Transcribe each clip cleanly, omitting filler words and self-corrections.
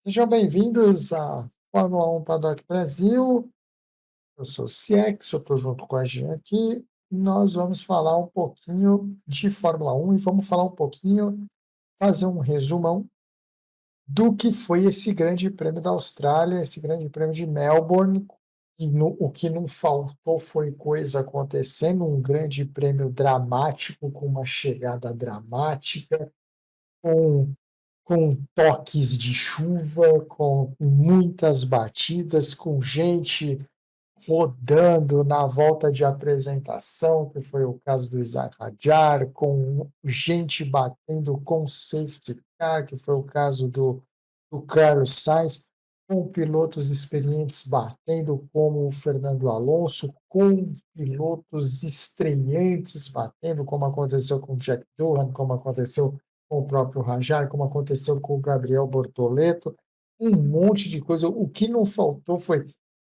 Sejam bem-vindos à Fórmula 1 Paddock Brasil. Eu sou o Ciex, eu estou junto com a Jean aqui. Nós vamos falar um pouquinho de Fórmula 1 e vamos falar um pouquinho, fazer um resumão do que foi esse Grande Prêmio da Austrália, esse Grande Prêmio de Melbourne. O que não faltou foi coisa acontecendo, um Grande Prêmio dramático, com uma chegada dramática, com com toques de chuva, com muitas batidas, com gente rodando na volta de apresentação, que foi o caso do Isaac Hadjar, com gente batendo com safety car, que foi o caso do Carlos Sainz, com pilotos experientes batendo, como o Fernando Alonso, com pilotos estreantes batendo, como aconteceu com o Jack Doohan, como aconteceu com o próprio Hadjar, como aconteceu com o Gabriel Bortoleto, um monte de coisa. O que não faltou foi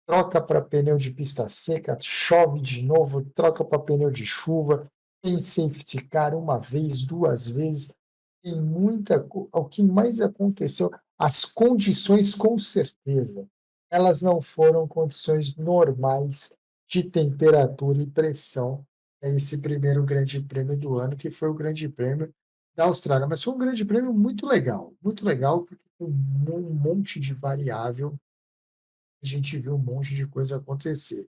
troca para pneu de pista seca, chove de novo, troca para pneu de chuva, tem safety car uma vez, duas vezes, tem muita. O que mais aconteceu, as condições, com certeza, elas não foram condições normais de temperatura e pressão. É esse primeiro grande prêmio do ano, que foi o Grande Prêmio da Austrália. Mas foi um grande prêmio muito legal, porque tem um monte de variável, a gente viu um monte de coisa acontecer.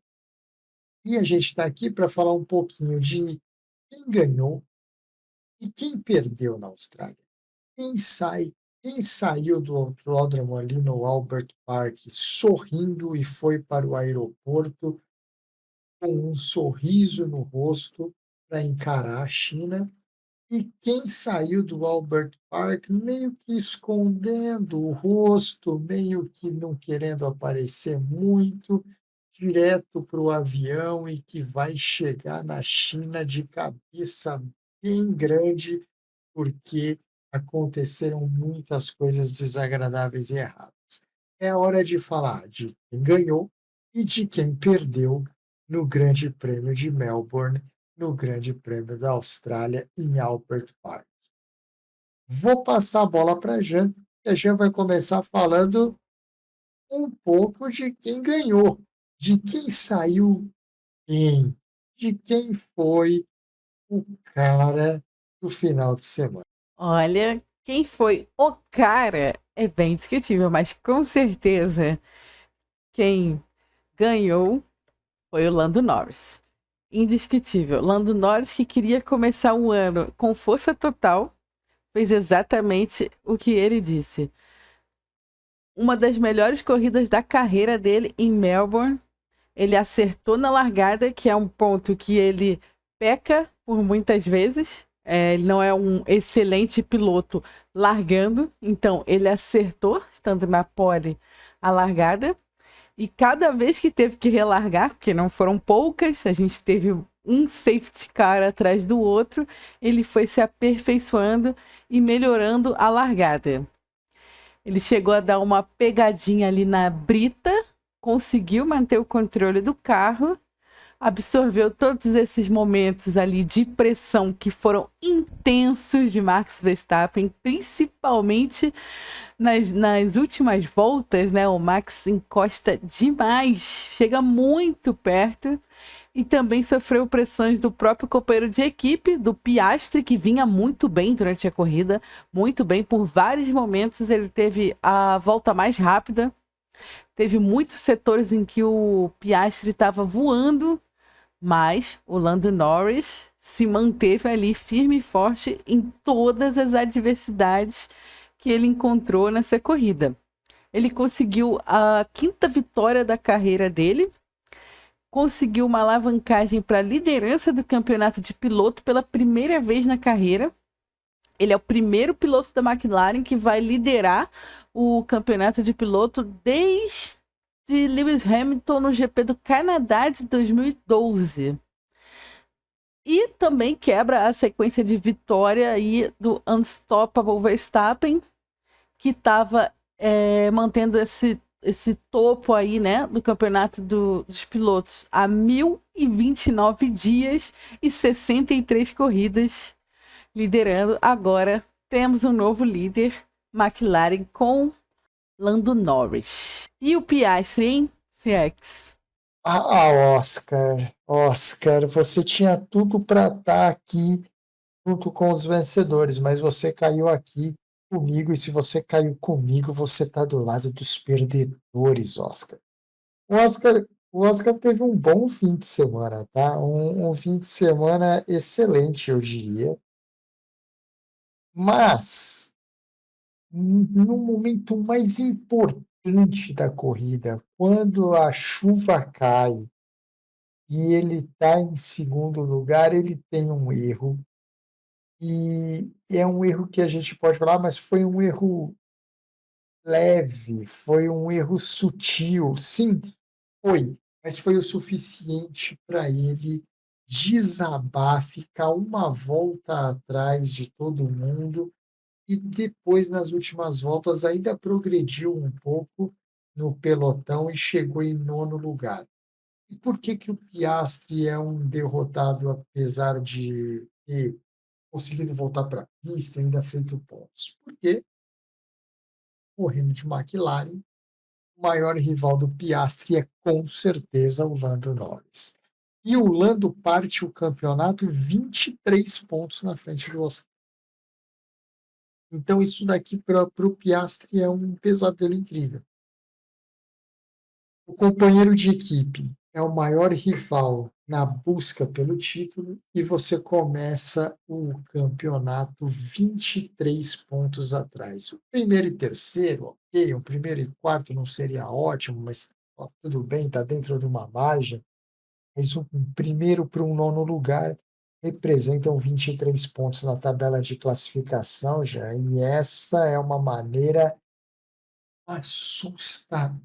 E a gente está aqui para falar um pouquinho de quem ganhou e quem perdeu na Austrália. Quem sai, quem saiu do autódromo ali no Albert Park sorrindo e foi para o aeroporto com um sorriso no rosto para encarar a China, e quem saiu do Albert Park meio que escondendo o rosto, meio que não querendo aparecer muito, direto para o avião e que vai chegar na China de cabeça bem grande, porque aconteceram muitas coisas desagradáveis e erradas. É hora de falar de quem ganhou e de quem perdeu no Grande Prêmio de Melbourne, no Grande Prêmio da Austrália em Albert Park. Vou passar a bola para a Jean, e a Jean vai começar falando um pouco de quem ganhou, de quem saiu bem, de quem foi o cara do final de semana. Olha, quem foi o cara é bem discutível, mas com certeza quem ganhou foi o Lando Norris. Indiscutível. Lando Norris, que queria começar o ano com força total, fez exatamente o que ele disse. Uma das melhores corridas da carreira dele em Melbourne. Ele acertou na largada, que é um ponto que ele peca por muitas vezes. Ele não é um excelente piloto largando, então ele acertou, estando na pole, a largada. E cada vez que teve que relargar, porque não foram poucas, a gente teve um safety car atrás do outro, ele foi se aperfeiçoando e melhorando a largada. Ele chegou a dar uma pegadinha ali na brita, conseguiu manter o controle do carro, absorveu todos esses momentos ali de pressão que foram intensos de Max Verstappen, principalmente nas últimas voltas, né? O Max encosta demais, chega muito perto. E também sofreu pressões do próprio companheiro de equipe, do Piastri, que vinha muito bem durante a corrida, muito bem. Por vários momentos ele teve a volta mais rápida. Teve muitos setores em que o Piastri estava voando, mas o Lando Norris se manteve ali firme e forte em todas as adversidades que ele encontrou nessa corrida. Ele conseguiu a quinta vitória da carreira dele, conseguiu uma alavancagem para a liderança do campeonato de piloto pela primeira vez na carreira. Ele é o primeiro piloto da McLaren que vai liderar o campeonato de piloto desde Lewis Hamilton no GP do Canadá de 2012. E também quebra a sequência de vitória aí do Unstoppable Verstappen, que estava mantendo esse topo aí, né, do campeonato dos pilotos há 1.029 dias e 63 corridas liderando. Agora temos um novo líder, McLaren, com Lando Norris. E o Piastri, hein, CX? Oscar, você tinha tudo para estar aqui junto com os vencedores, mas você caiu aqui comigo, e se você caiu comigo, você está do lado dos perdedores, Oscar. O Oscar, o Oscar teve um bom fim de semana, tá? Um fim de semana excelente, eu diria. Mas, no momento mais importante da corrida, quando a chuva cai e ele está em segundo lugar, ele tem um erro. E é um erro que a gente pode falar, mas foi um erro leve, foi um erro sutil. Sim, foi, mas foi o suficiente para ele desabar, ficar uma volta atrás de todo mundo e depois, nas últimas voltas, ainda progrediu um pouco no pelotão e chegou em nono lugar. E por que que o Piastri é um derrotado, apesar de ter conseguido voltar para a pista e ainda feito pontos? Porque, correndo de McLaren, o maior rival do Piastri é com certeza o Lando Norris. E o Lando parte o campeonato 23 pontos na frente do Oscar. Então, isso daqui para o Piastri é um pesadelo incrível. O companheiro de equipe é o maior rival na busca pelo título e você começa o campeonato 23 pontos atrás. O primeiro e terceiro, ok, o primeiro e quarto não seria ótimo, mas ó, tudo bem, está dentro de uma margem. Mas o primeiro para um nono lugar representam 23 pontos na tabela de classificação já, e essa é uma maneira assustadora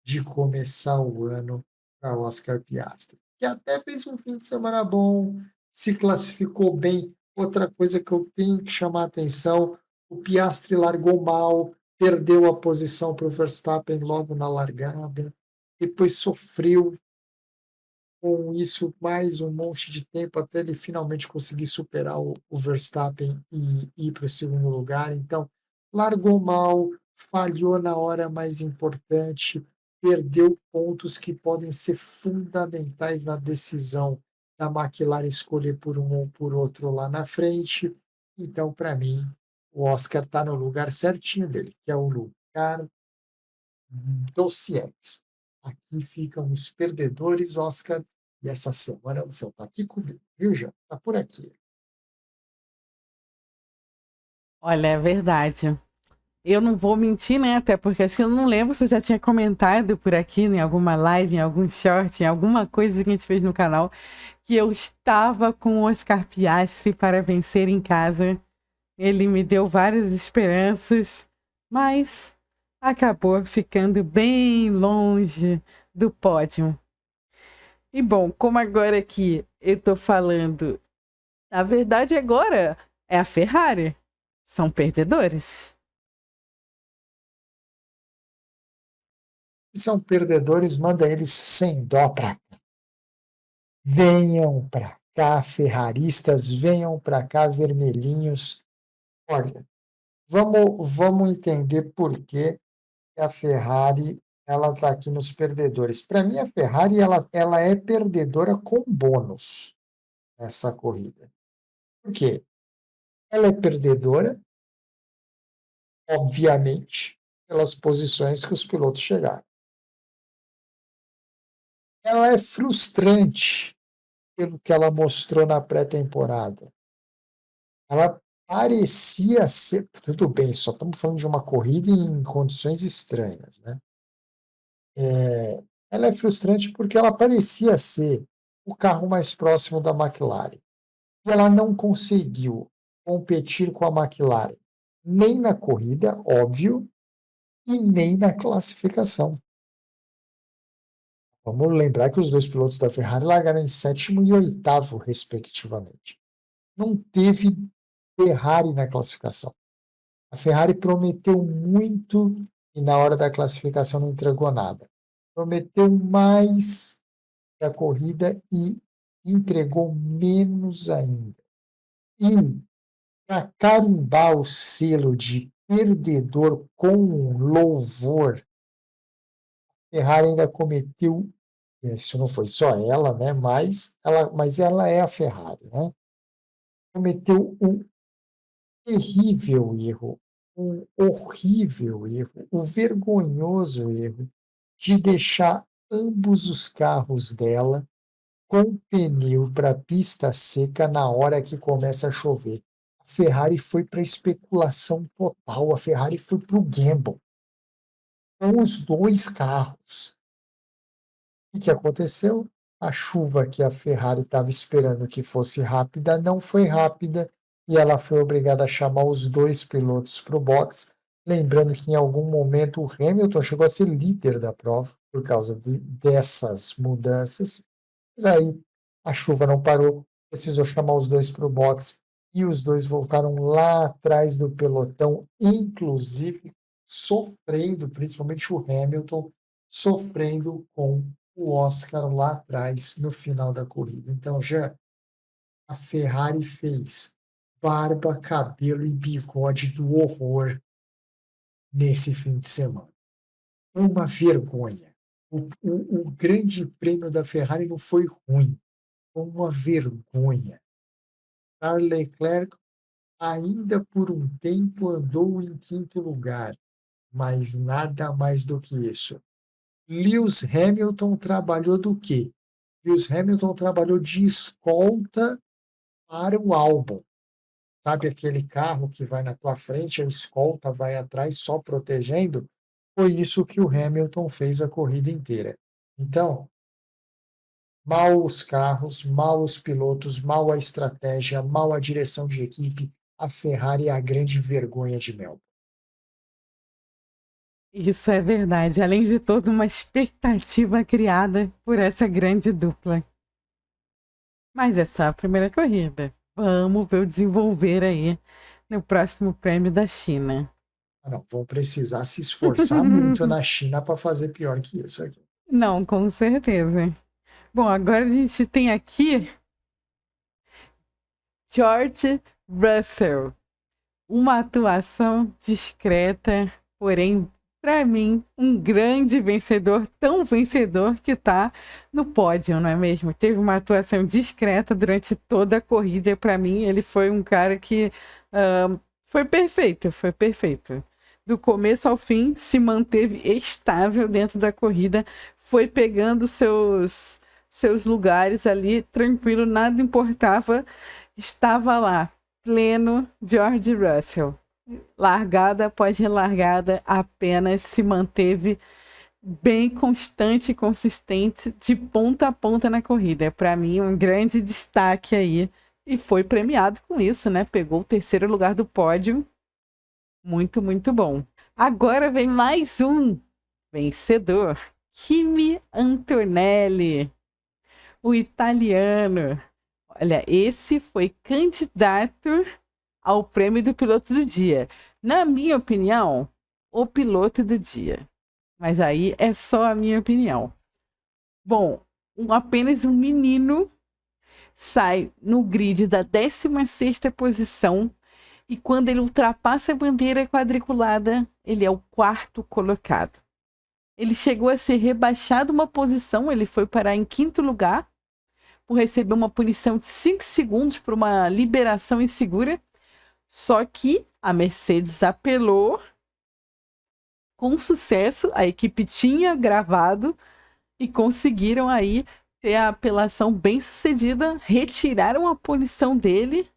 de começar o ano para Oscar Piastri, que até fez um fim de semana bom, se classificou bem. Outra coisa que eu tenho que chamar a atenção, o Piastri largou mal, perdeu a posição para o Verstappen logo na largada, depois sofreu com isso mais um monte de tempo até ele finalmente conseguir superar o Verstappen e ir para o segundo lugar. Então, largou mal, falhou na hora mais importante, perdeu pontos que podem ser fundamentais na decisão da McLaren escolher por um ou por outro lá na frente. Então, para mim, o Oscar está no lugar certinho dele, que é o lugar do CX. Aqui ficam os perdedores, Oscar, e essa semana você está aqui comigo, viu, João? Está por aqui. Olha, é verdade. Eu não vou mentir, né? Até porque acho que eu não lembro se eu já tinha comentado por aqui, em alguma live, em algum short, em alguma coisa que a gente fez no canal, que eu estava com o Oscar Piastri para vencer em casa. Ele me deu várias esperanças, mas acabou ficando bem longe do pódio. E bom, como agora aqui eu tô falando, a verdade agora é a Ferrari. São perdedores. Se são perdedores, manda eles sem dó para cá. Venham para cá, ferraristas, venham para cá, vermelhinhos. Olha, vamos entender por que a Ferrari ela está aqui nos perdedores. Para mim, a Ferrari ela é perdedora com bônus nessa corrida. Por quê? Ela é perdedora, obviamente, pelas posições que os pilotos chegaram. Ela é frustrante pelo que ela mostrou na pré-temporada. Ela parecia ser. Tudo bem, só estamos falando de uma corrida em condições estranhas, né? Ela é frustrante porque ela parecia ser o carro mais próximo da McLaren. E ela não conseguiu competir com a McLaren, nem na corrida, óbvio, e nem na classificação. Vamos lembrar que os dois pilotos da Ferrari largaram em sétimo e oitavo, respectivamente. Não teve Ferrari na classificação. A Ferrari prometeu muito e na hora da classificação não entregou nada. Prometeu mais para a corrida e entregou menos ainda. E para carimbar o selo de perdedor com louvor. Ferrari ainda cometeu, isso não foi só ela, né? Mas ela é a Ferrari, né? Cometeu um terrível erro, um horrível erro, um vergonhoso erro de deixar ambos os carros dela com pneu para pista seca na hora que começa a chover. A Ferrari foi para especulação total, a Ferrari foi para o gamble com os dois carros. O que aconteceu? A chuva que a Ferrari estava esperando que fosse rápida não foi rápida e ela foi obrigada a chamar os dois pilotos para o box. Lembrando que em algum momento o Hamilton chegou a ser líder da prova por causa dessas mudanças. Mas aí a chuva não parou, precisou chamar os dois para o box e os dois voltaram lá atrás do pelotão, inclusive sofrendo, principalmente o Hamilton, sofrendo com o Oscar lá atrás no final da corrida. Então, já a Ferrari fez barba, cabelo e bigode do horror nesse fim de semana. Uma vergonha. O grande prêmio da Ferrari não foi ruim, foi uma vergonha. Charles Leclerc ainda por um tempo andou em quinto lugar, mas nada mais do que isso. Lewis Hamilton trabalhou do quê? Lewis Hamilton trabalhou de escolta para o álbum. Sabe aquele carro que vai na tua frente, a escolta vai atrás só protegendo? Foi isso que o Hamilton fez a corrida inteira. Então, mal os carros, mal os pilotos, mal a estratégia, mal a direção de equipe, a Ferrari é a grande vergonha de Melbourne. Isso é verdade. Além de toda uma expectativa criada por essa grande dupla. Mas essa é só a primeira corrida. Vamos ver o desenvolver aí no próximo prêmio da China. Não, vão precisar se esforçar muito na China para fazer pior que isso aqui. Não, com certeza. Bom, agora a gente tem aqui George Russell. Uma atuação discreta, porém, para mim, um grande vencedor, tão vencedor que tá no pódio, não é mesmo? Teve uma atuação discreta durante toda a corrida. Para mim, ele foi um cara que foi perfeito, foi perfeito. Do começo ao fim, se manteve estável dentro da corrida, foi pegando seus lugares ali, tranquilo, nada importava, estava lá, pleno George Russell. Largada após relargada, apenas se manteve bem constante e consistente de ponta a ponta na corrida. Para mim, um grande destaque aí. E foi premiado com isso, né? Pegou o terceiro lugar do pódio. Muito, muito bom. Agora vem mais um vencedor. Kimi Antonelli, o italiano. Olha, esse foi candidato ao prêmio do piloto do dia. Na minha opinião, o piloto do dia. Mas aí é só a minha opinião. Bom, apenas um menino sai no grid da 16ª posição e quando ele ultrapassa a bandeira quadriculada, ele é o quarto colocado. Ele chegou a ser rebaixado uma posição, ele foi parar em quinto lugar por receber uma punição de 5 segundos por uma liberação insegura. Só que a Mercedes apelou com sucesso, a equipe tinha gravado e conseguiram aí ter a apelação bem sucedida, retiraram a punição dele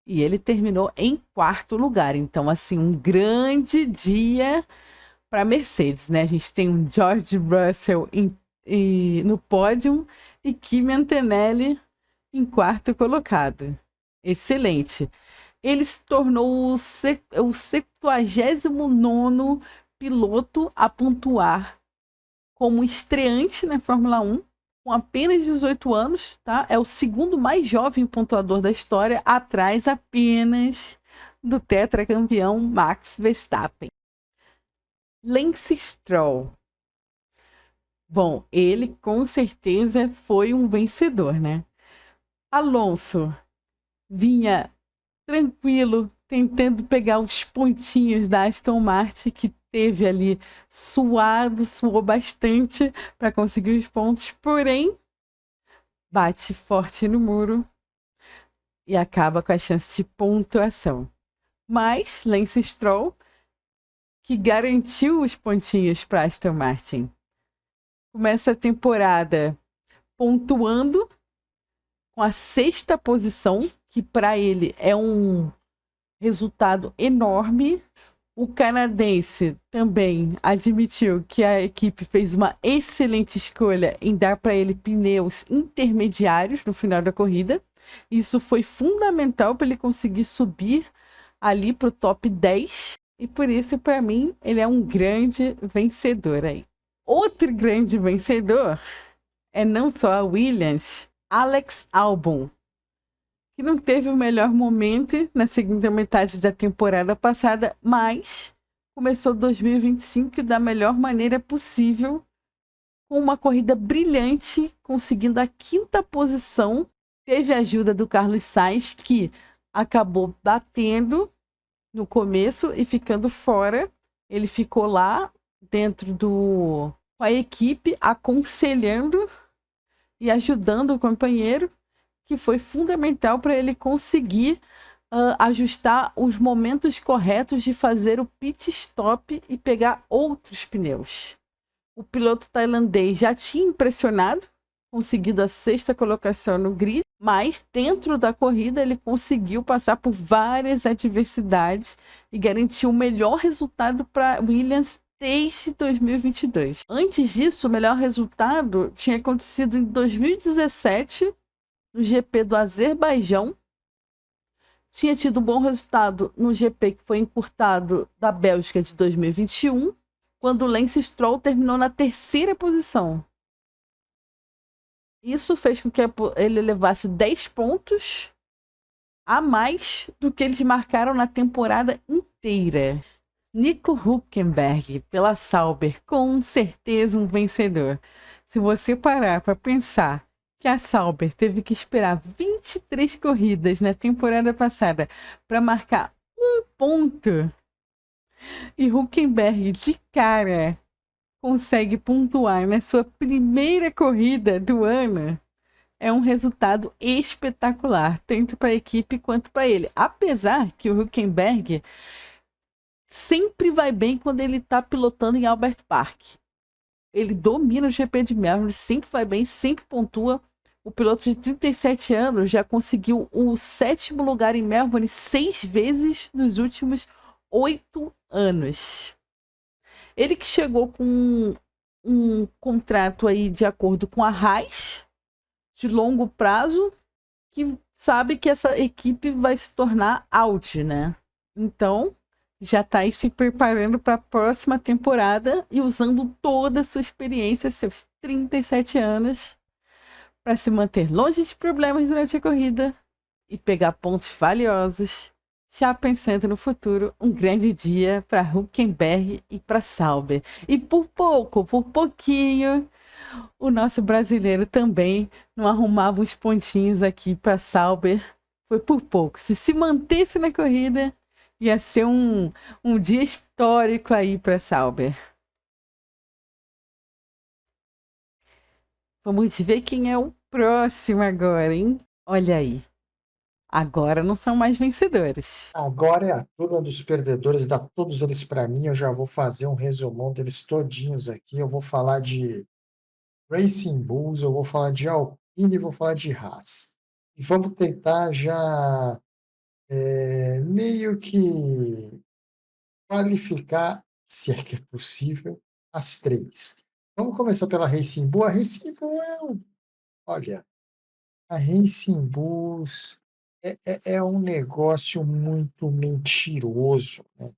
e ele terminou em quarto lugar. Então, assim, um grande dia para a Mercedes, né? A gente tem um George Russell no pódio e Kimi Antonelli em quarto colocado. Excelente. Ele se tornou o 79º piloto a pontuar como estreante na Fórmula 1, com apenas 18 anos, tá? É o segundo mais jovem pontuador da história, atrás apenas do tetracampeão Max Verstappen. Lance Stroll. Bom, ele com certeza foi um vencedor, né? Alonso vinha tranquilo, tentando pegar os pontinhos da Aston Martin, que teve ali suou bastante para conseguir os pontos, porém bate forte no muro e acaba com a chance de pontuação. Mas Lance Stroll, que garantiu os pontinhos para Aston Martin, começa a temporada pontuando com a 6ª posição, que para ele é um resultado enorme. O canadense também admitiu que a equipe fez uma excelente escolha em dar para ele pneus intermediários no final da corrida. Isso foi fundamental para ele conseguir subir ali para o top 10. E por isso, para mim, ele é um grande vencedor aí. Outro grande vencedor é não só a Williams, Alex Albon, que não teve o melhor momento na segunda metade da temporada passada, mas começou 2025 da melhor maneira possível, com uma corrida brilhante, conseguindo a 5ª posição. Teve a ajuda do Carlos Sainz, que acabou batendo no começo e ficando fora. Ele ficou lá dentro com a equipe, aconselhando e ajudando o companheiro, que foi fundamental para ele conseguir ajustar os momentos corretos de fazer o pit stop e pegar outros pneus. O piloto tailandês já tinha impressionado, conseguido a 6ª colocação no grid, mas dentro da corrida ele conseguiu passar por várias adversidades e garantiu o melhor resultado para Williams desde 2022. Antes disso, o melhor resultado tinha acontecido em 2017, no GP do Azerbaijão. Tinha tido um bom resultado no GP que foi encurtado da Bélgica de 2021, quando Lance Stroll terminou na 3ª posição. Isso fez com que ele levasse 10 pontos a mais do que eles marcaram na temporada inteira. Nico Hülkenberg, pela Sauber, com certeza um vencedor. Se você parar para pensar que a Sauber teve que esperar 23 corridas na temporada passada para marcar um ponto, e Hülkenberg de cara consegue pontuar na sua primeira corrida do ano, é um resultado espetacular, tanto para a equipe quanto para ele. Apesar que o Hülkenberg sempre vai bem quando ele está pilotando em Albert Park. Ele domina o GP de Melbourne, sempre vai bem, sempre pontua. O piloto de 37 anos já conseguiu o 7º lugar em Melbourne 6 vezes nos últimos 8 anos. Ele que chegou com um contrato aí de acordo com a Haas, de longo prazo, que sabe que essa equipe vai se tornar Audi, né? Então, já está aí se preparando para a próxima temporada e usando toda a sua experiência, seus 37 anos, para se manter longe de problemas durante a corrida e pegar pontos valiosos. Já pensando no futuro, um grande dia para Hülkenberg e para Sauber. E por pouquinho, o nosso brasileiro também não arrumava uns pontinhos aqui para Sauber. Foi por pouco. Se mantesse na corrida, ia ser um dia histórico aí para Sauber. Vamos ver quem é o próximo agora, hein? Olha aí. Agora não são mais vencedores. Agora é a turma dos perdedores, dá todos eles para mim. Eu já vou fazer um resumão deles todinhos aqui. Eu vou falar de Racing Bulls, eu vou falar de Alpine e vou falar de Haas. E vamos tentar já meio que qualificar, se é que é possível, as 3. Vamos começar pela Racing Bull. A Racing Bull olha, a Racing Bulls é um negócio muito mentiroso, né?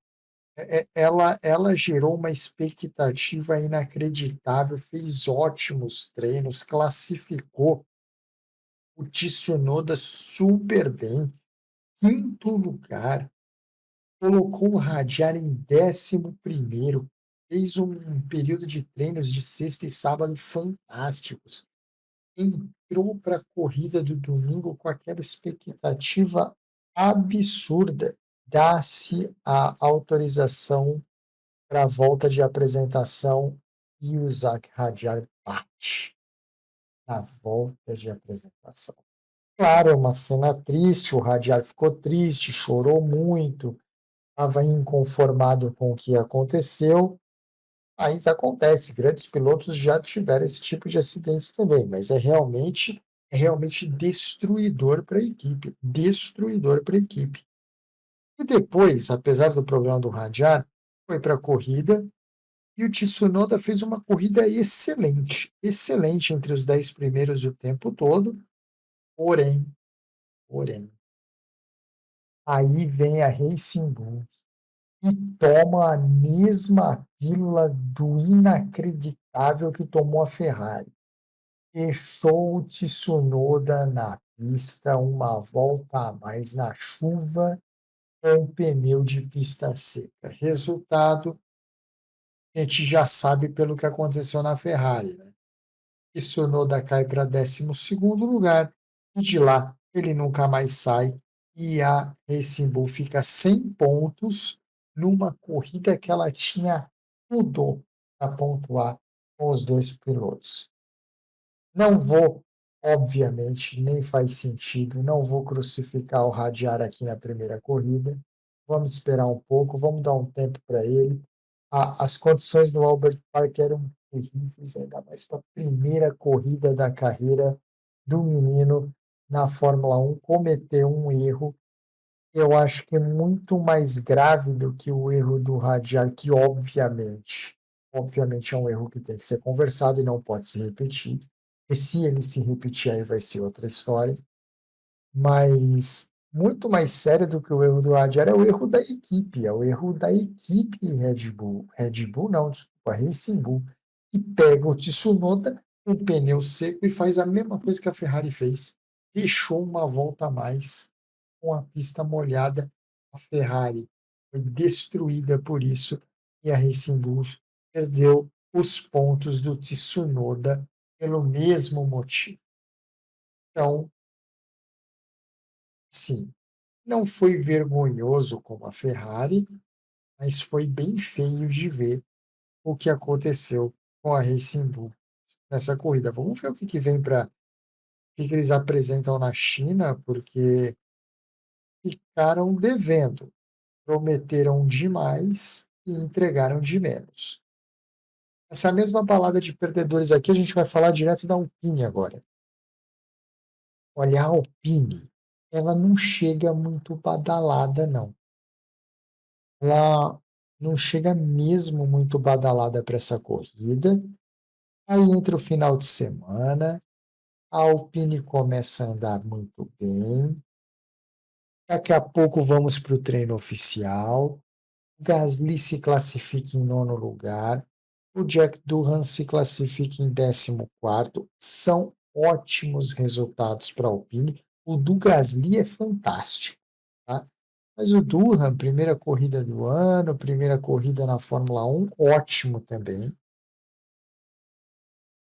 Ela gerou uma expectativa inacreditável, fez ótimos treinos, classificou o Tsunoda super bem, 5º lugar, colocou o Hadjar em 11º, fez um período de treinos de sexta e sábado fantásticos. Entrou para a corrida do domingo com aquela expectativa absurda. dá-se a autorização para a volta de apresentação e o Isaac Hadjar bate na volta de apresentação. Claro, é uma cena triste, o Hadjar ficou triste, chorou muito, estava inconformado com o que aconteceu. Mas acontece, grandes pilotos já tiveram esse tipo de acidente também, mas é realmente destruidor para a equipe, destruidor para a equipe. E depois, apesar do problema do Hadjar, foi para a corrida e o Tsunoda fez uma corrida excelente, excelente entre os 10 primeiros o tempo todo, porém, aí vem a Racing Bull e toma a mesma pílula do inacreditável que tomou a Ferrari. Deixou o Tsunoda na pista uma volta a mais na chuva com pneu de pista seca. Resultado, a gente já sabe pelo que aconteceu na Ferrari, né? Tsunoda cai para 12º lugar e de lá ele nunca mais sai e a Racing Bull fica sem pontos numa corrida que ela tinha tudo para pontuar com os dois pilotos. Não vou, obviamente, nem faz sentido, não vou crucificar o Hadjar aqui na primeira corrida. Vamos esperar um pouco, vamos dar um tempo para ele. As condições do Albert Park eram terríveis, ainda mais para a primeira corrida da carreira do menino na Fórmula 1. Cometeu um erro, eu acho que é muito mais grave do que o erro do Hadjar, que obviamente é um erro que tem que ser conversado e não pode se repetir. E se ele se repetir, aí vai ser outra história. Mas muito mais sério do que o erro do Hadjar é o erro da equipe, é o erro da equipe Red Bull. Red Bull não, desculpa, Racing Bull. E pega o Tsunoda com o pneu seco e faz a mesma coisa que a Ferrari fez. Deixou uma volta a mais com a pista molhada. A Ferrari foi destruída por isso e a Racing Bull perdeu os pontos do Tsunoda pelo mesmo motivo. Então, sim, não foi vergonhoso como a Ferrari, mas foi bem feio de ver o que aconteceu com a Racing Bull nessa corrida. Vamos ver o que vem para o que eles apresentam na China, porque ficaram devendo, prometeram demais e entregaram de menos. Essa mesma balada de perdedores aqui, a gente vai falar direto da Alpine agora. Olha, a Alpine, ela não chega muito badalada, não. Ela não chega mesmo muito badalada para essa corrida. Aí entra o final de semana, a Alpine começa a andar muito bem. Daqui a pouco vamos para o treino oficial. O Gasly se classifica em nono lugar. O Jack Durham se classifica em 14º. São ótimos resultados para a Alpine. O do Gasly é fantástico, tá? Mas o Durham, primeira corrida do ano, primeira corrida na Fórmula 1, ótimo também.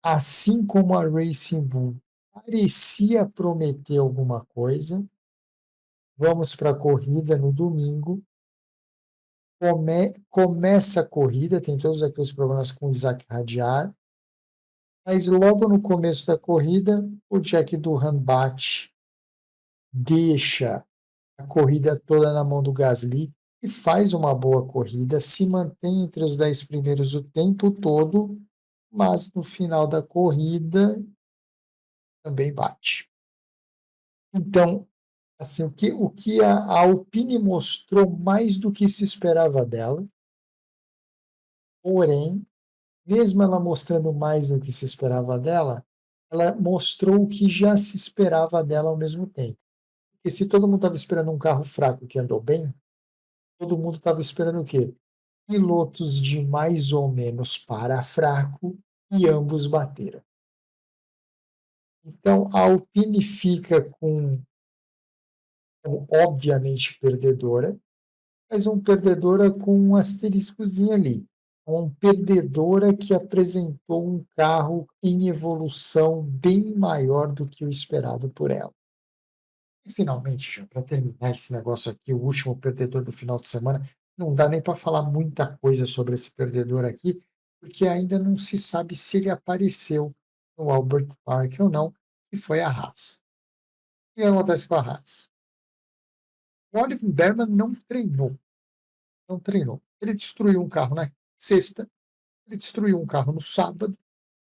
Assim como a Racing Bull parecia prometer alguma coisa, vamos para a corrida no domingo. Começa a corrida, tem todos aqueles problemas com o Isaac Hadjar, mas logo no começo da corrida, o Jack Durham bate, deixa a corrida toda na mão do Gasly e faz uma boa corrida, se mantém entre os 10 primeiros o tempo todo, mas no final da corrida também bate. Então, assim, o que a Alpine mostrou mais do que se esperava dela, porém, mesmo ela mostrando mais do que se esperava dela, ela mostrou o que já se esperava dela ao mesmo tempo. Porque se todo mundo estava esperando um carro fraco que andou bem, todo mundo estava esperando o quê? Pilotos de mais ou menos para fraco e ambos bateram. Então, a Alpine fica obviamente, perdedora, mas um perdedora com um asteriscozinho ali. Um perdedora que apresentou um carro em evolução bem maior do que o esperado por ela. E finalmente, já para terminar esse negócio aqui, o último perdedor do final de semana, não dá nem para falar muita coisa sobre esse perdedor aqui, porque ainda não se sabe se ele apareceu no Albert Park ou não, que foi a Haas. O que acontece com a Haas? O Oliver Berman não treinou, não treinou. Ele destruiu um carro na sexta, ele destruiu um carro no sábado,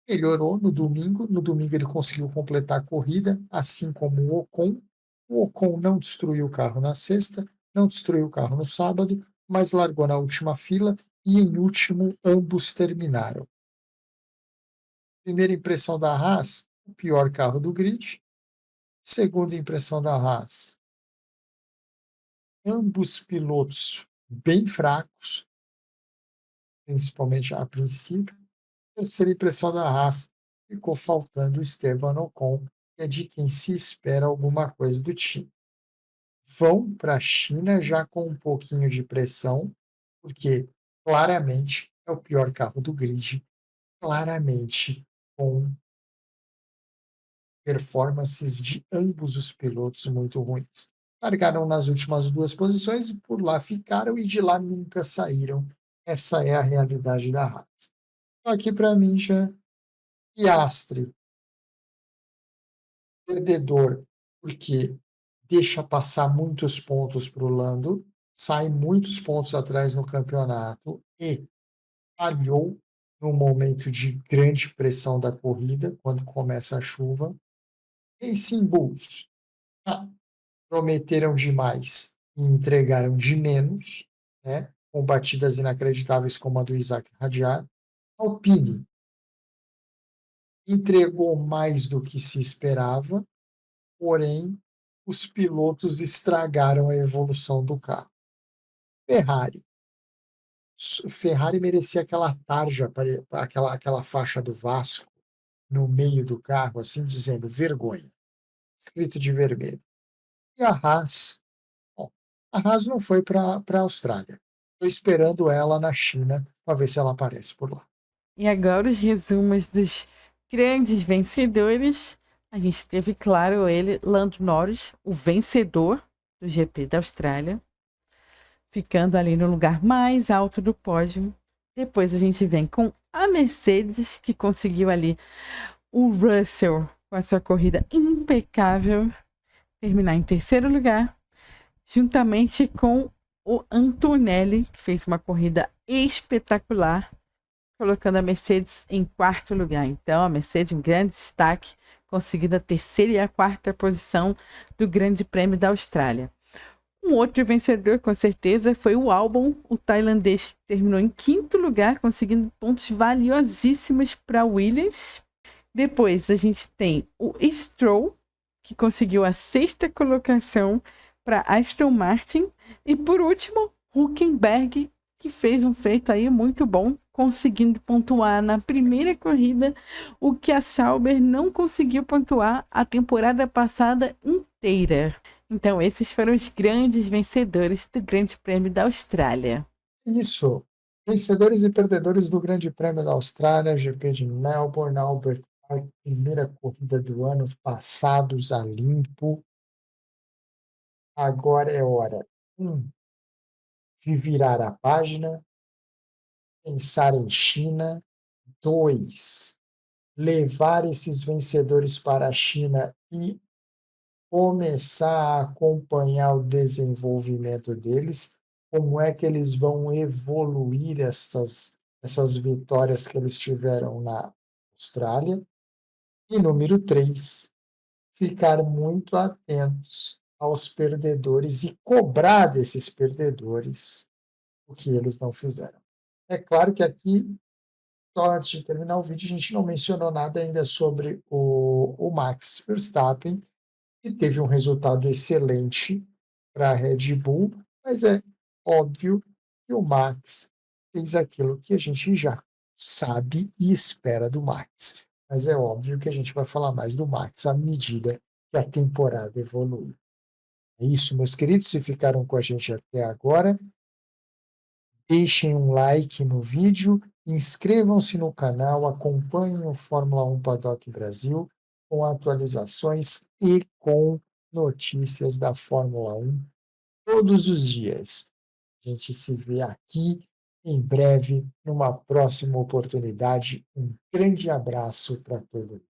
melhorou no domingo. No domingo ele conseguiu completar a corrida, assim como o Ocon. O Ocon não destruiu o carro na sexta, não destruiu o carro no sábado, mas largou na última fila e em último ambos terminaram. Primeira impressão da Haas, o pior carro do grid. Segunda impressão da Haas, ambos pilotos bem fracos, principalmente a princípio. Terceira impressão da Haas, ficou faltando o Esteban Ocon, que é de quem se espera alguma coisa do time. Vão para a China já com um pouquinho de pressão, porque claramente é o pior carro do grid, claramente com performances de ambos os pilotos muito ruins. Largaram nas últimas duas posições e por lá ficaram e de lá nunca saíram. Essa é a realidade da Haas. Então, aqui para mim já Piastri, perdedor, porque deixa passar muitos pontos para o Lando, sai muitos pontos atrás no campeonato e falhou no momento de grande pressão da corrida, quando começa a chuva. Racing Bulls, prometeram demais e entregaram de menos, né? Com batidas inacreditáveis como a do Isaac Hadjar. Alpine entregou mais do que se esperava, porém os pilotos estragaram a evolução do carro. Ferrari. Ferrari merecia aquela tarja, aquela faixa do Vasco no meio do carro, assim dizendo vergonha, escrito de vermelho. E a Haas, bom, a Haas não foi para a Austrália. Estou esperando ela na China para ver se ela aparece por lá. E agora os resumos dos grandes vencedores. A gente teve, claro, ele, Lando Norris, o vencedor do GP da Austrália, ficando ali no lugar mais alto do pódio. Depois a gente vem com a Mercedes, que conseguiu ali o Russell com a sua corrida impecável, terminar em terceiro lugar, juntamente com o Antonelli, que fez uma corrida espetacular, colocando a Mercedes em quarto lugar. Então, a Mercedes, um grande destaque, conseguindo a terceira e a quarta posição do Grande Prêmio da Austrália. Um outro vencedor, com certeza, foi o Albon, o tailandês, que terminou em quinto lugar, conseguindo pontos valiosíssimos para Williams. Depois, a gente tem o Stroll, que conseguiu a sexta colocação para Aston Martin. E, por último, Hülkenberg, que fez um feito aí muito bom, conseguindo pontuar na primeira corrida, o que a Sauber não conseguiu pontuar a temporada passada inteira. Então, esses foram os grandes vencedores do Grande Prêmio da Austrália. Isso. Vencedores e perdedores do Grande Prêmio da Austrália, GP de Melbourne, Albert Park, primeira corrida do ano, passados a limpo. Agora é hora de virar a página, pensar em China. 2, levar esses vencedores para a China e começar a acompanhar o desenvolvimento deles, como é que eles vão evoluir essas vitórias que eles tiveram na Austrália. E número 3, ficar muito atentos aos perdedores e cobrar desses perdedores o que eles não fizeram. É claro que aqui, só antes de terminar o vídeo, a gente não mencionou nada ainda sobre o Max Verstappen, que teve um resultado excelente para a Red Bull, mas é óbvio que o Max fez aquilo que a gente já sabe e espera do Max. Mas é óbvio que a gente vai falar mais do Max à medida que a temporada evoluir. É isso, meus queridos, se ficaram com a gente até agora, deixem um like no vídeo, inscrevam-se no canal, acompanhem o Fórmula 1 Paddock Brasil com atualizações e com notícias da Fórmula 1 todos os dias. A gente se vê aqui em breve, numa próxima oportunidade. Um grande abraço para todo mundo.